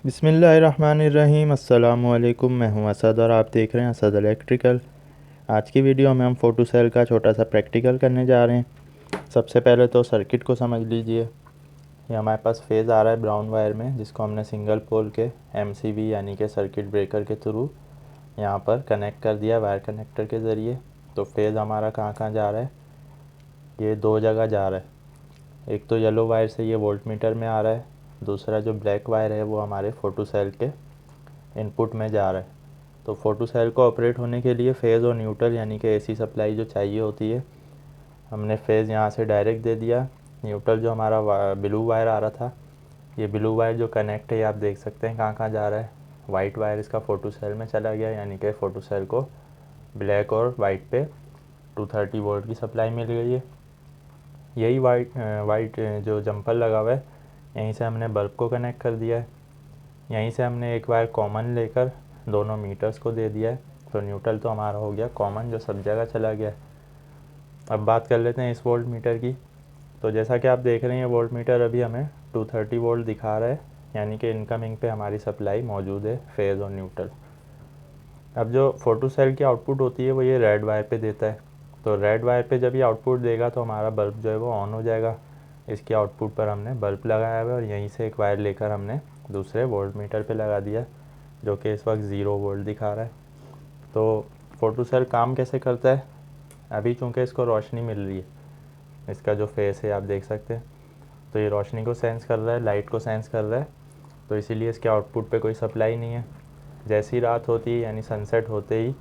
बिस्मिल्लाहिर्रहमानिर्रहीम। अस्सलामुअलैकुम। मैं हूं असद और आप देख रहे हैं असद इलेक्ट्रिकल। आज की वीडियो में हम फ़ोटो सेल का छोटा सा प्रैक्टिकल करने जा रहे हैं। सबसे पहले तो सर्किट को समझ लीजिए। ये हमारे पास फेज़ आ रहा है ब्राउन वायर में, जिसको हमने सिंगल पोल के MCB यानी कि सर्किट ब्रेकर के थ्रू यहाँ पर कनेक्ट कर दिया वायर कनेक्टर के ज़रिए। तो फेज़ हमारा कहाँ कहाँ जा रहा है, ये दो जगह जा रहा है। एक तो येलो वायर से ये वोल्ट मीटर में आ रहा है, दूसरा जो ब्लैक वायर है वो हमारे फ़ोटो सेल के इनपुट में जा रहा है। तो फ़ोटो सेल को ऑपरेट होने के लिए फेज़ और न्यूट्रल यानी कि AC सप्लाई जो चाहिए होती है, हमने फेज़ यहाँ से डायरेक्ट दे दिया। न्यूट्रल जो हमारा ब्लू वायर आ रहा था, ये ब्लू वायर जो कनेक्ट है आप देख सकते हैं कहाँ कहाँ जा रहा है। वाइट वायर इसका फ़ोटो सेल में चला गया, यानी कि फ़ोटो सेल को ब्लैक और वाइट पे 230 वोल्ट की सप्लाई मिल गई है। यही वाइट जो जंपर लगा हुआ है, यहीं से हमने बल्ब को कनेक्ट कर दिया है। यहीं से हमने एक वायर कॉमन लेकर दोनों मीटर्स को दे दिया है। तो न्यूट्रल तो हमारा हो गया कॉमन, जो सब जगह चला गया। अब बात कर लेते हैं इस वोल्ट मीटर की। तो जैसा कि आप देख रहे हैं, ये वोल्ट मीटर अभी हमें 230 वोल्ट दिखा रहा है, यानी कि इनकमिंग पे हमारी सप्लाई मौजूद है फेज़ और न्यूट्रल। अब जो फोटो सेल की आउटपुट होती है वो ये रेड वायर पे देता है। तो रेड वायर पे जब ये आउटपुट देगा तो हमारा बल्ब जो है वो ऑन हो जाएगा। इसके आउटपुट पर हमने बल्ब लगाया हुआ है और यहीं से एक वायर लेकर हमने दूसरे वोल्ट मीटर पे लगा दिया, जो कि इस वक्त 0 वोल्ट दिखा रहा है। तो फोटो सेल काम कैसे करता है, अभी चूँकि इसको रोशनी मिल रही है, इसका जो फेस है आप देख सकते हैं, तो ये रोशनी को सेंस कर रहा है, लाइट को सेंस कर रहा है। तो इसीलिए इसके आउटपुट पे कोई सप्लाई नहीं है। जैसी रात होती है यानी सनसेट होते ही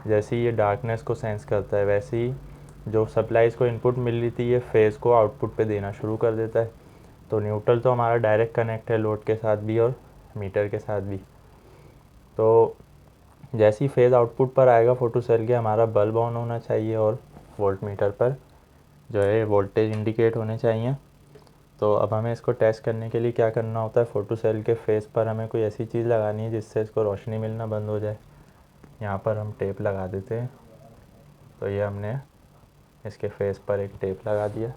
जैसे ही ये डार्कनेस को सेंस करता है, वैसे ही जो सप्लाई इसको इनपुट मिल रही थी ये फेज़ को आउटपुट पे देना शुरू कर देता है। तो न्यूट्रल तो हमारा डायरेक्ट कनेक्ट है लोड के साथ भी और मीटर के साथ भी। तो जैसे ही फेज़ आउटपुट पर आएगा फोटो सेल के, हमारा बल्ब ऑन होना चाहिए और वोल्ट मीटर पर जो है वोल्टेज इंडिकेट होने चाहिए। तो अब हमें इसको टेस्ट करने के लिए क्या करना होता है, फ़ोटो सेल के फेस पर हमें कोई ऐसी चीज़ लगानी है जिससे इसको रोशनी मिलना बंद हो जाए। यहाँ पर हम टेप लगा देते हैं। तो ये हमने इसके फेस पर एक टेप लगा दिया,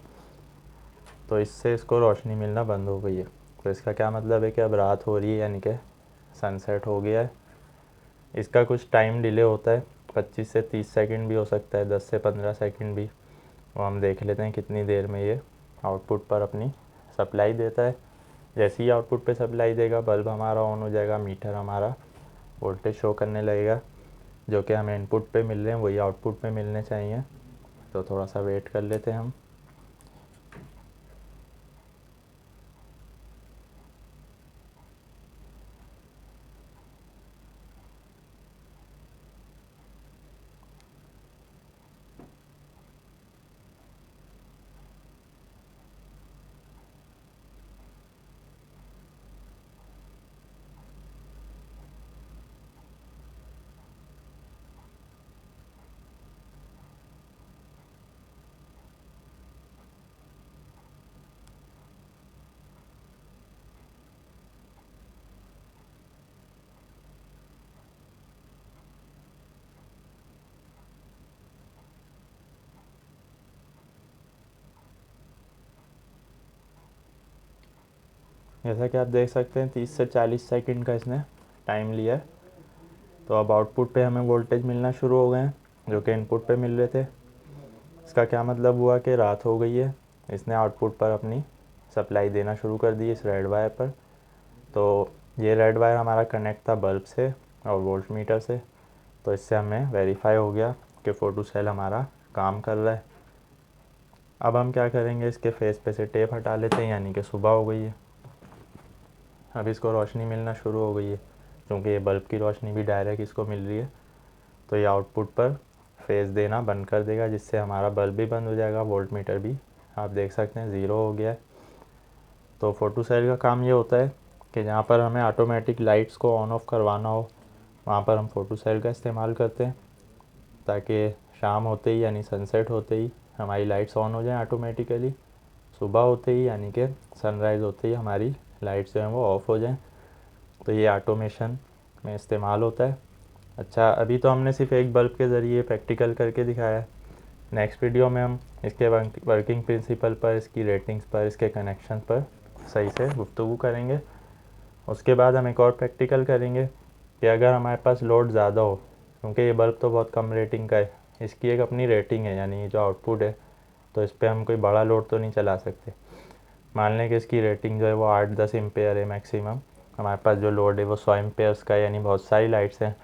तो इससे इसको रोशनी मिलना बंद हो गई है। तो इसका क्या मतलब है कि अब रात हो रही है, यानी कि सनसेट हो गया है। इसका कुछ टाइम डिले होता है, 25 से 30 सेकंड भी हो सकता है, 10 से 15 सेकंड भी। वो हम देख लेते हैं कितनी देर में ये आउटपुट पर अपनी सप्लाई देता है। जैसे ही आउटपुट पे सप्लाई देगा, बल्ब हमारा ऑन हो जाएगा, मीटर हमारा वोल्टेज शो करने लगेगा। जो कि हमें इनपुट पे मिल रहे हैं वही आउटपुट पे मिलने चाहिए। तो थोड़ा सा वेट कर लेते हैं हम। जैसा कि आप देख सकते हैं 30 से 40 सेकंड का इसने टाइम लिया है। तो अब आउटपुट पे हमें वोल्टेज मिलना शुरू हो गए हैं, जो कि इनपुट पे मिल रहे थे। इसका क्या मतलब हुआ कि रात हो गई है। इसने आउटपुट पर अपनी सप्लाई देना शुरू कर दी इस रेड वायर पर। तो ये रेड वायर हमारा कनेक्ट था बल्ब से और वोल्ट मीटर से। तो इससे हमें वेरीफाई हो गया कि फ़ोटो सेल हमारा काम कर रहा है। अब हम क्या करेंगे, इसके फेस पे से टेप हटा लेते हैं, यानी कि सुबह हो गई है। अब इसको रोशनी मिलना शुरू हो गई है, क्योंकि ये बल्ब की रोशनी भी डायरेक्ट इसको मिल रही है। तो ये आउटपुट पर फेज़ देना बंद कर देगा, जिससे हमारा बल्ब भी बंद हो जाएगा, वोल्ट मीटर भी आप देख सकते हैं 0 हो गया है। तो फ़ोटो सेल का काम ये होता है कि जहाँ पर हमें ऑटोमेटिक लाइट्स को ऑन ऑफ करवाना हो, वहाँ पर हम फ़ोटो सेल का इस्तेमाल करते हैं, ताकि शाम होते ही यानी सनसेट होते ही हमारी लाइट्स ऑन हो जाएं ऑटोमेटिकली। सुबह होते ही यानी कि सनराइज़ होते ही हमारी लाइट्स जो हैं वो ऑफ़ हो जाएं। तो ये ऑटोमेशन में इस्तेमाल होता है। अच्छा, अभी तो हमने सिर्फ एक बल्ब के ज़रिए प्रैक्टिकल करके दिखाया है। नेक्स्ट वीडियो में हम इसके वर्किंग प्रिंसिपल पर, इसकी रेटिंग्स पर, इसके कनेक्शन पर सही से गुफ्तगू करेंगे। उसके बाद हम एक और प्रैक्टिकल करेंगे कि अगर हमारे पास लोड ज़्यादा हो, क्योंकि ये बल्ब तो बहुत कम रेटिंग का है, इसकी एक अपनी रेटिंग है, यानी जो आउटपुट है, तो इस पर हम कोई बड़ा लोड तो नहीं चला सकते। मान लें कि इसकी रेटिंग जो है वो 8-10 एम्पेयर है मैक्सिमम, हमारे पास जो लोड है वो 100 एम्पेयर्स का है, यानी बहुत सारी लाइट्स हैं।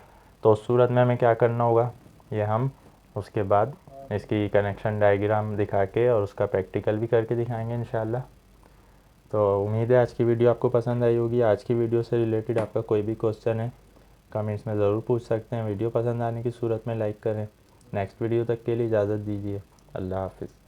तो उस सूरत में हमें क्या करना होगा, ये हम उसके बाद इसकी कनेक्शन डायग्राम दिखा के और उसका प्रैक्टिकल भी करके दिखाएंगे इंशाल्लाह। तो उम्मीद है आज की वीडियो आपको पसंद आई होगी। आज की वीडियो से रिलेटेड आपका कोई भी क्वेश्चन है कमेंट्स में ज़रूर पूछ सकते हैं। वीडियो पसंद आने की सूरत में लाइक करें। नेक्स्ट वीडियो तक के लिए इजाज़त दीजिए। अल्लाह हाफ़िज़।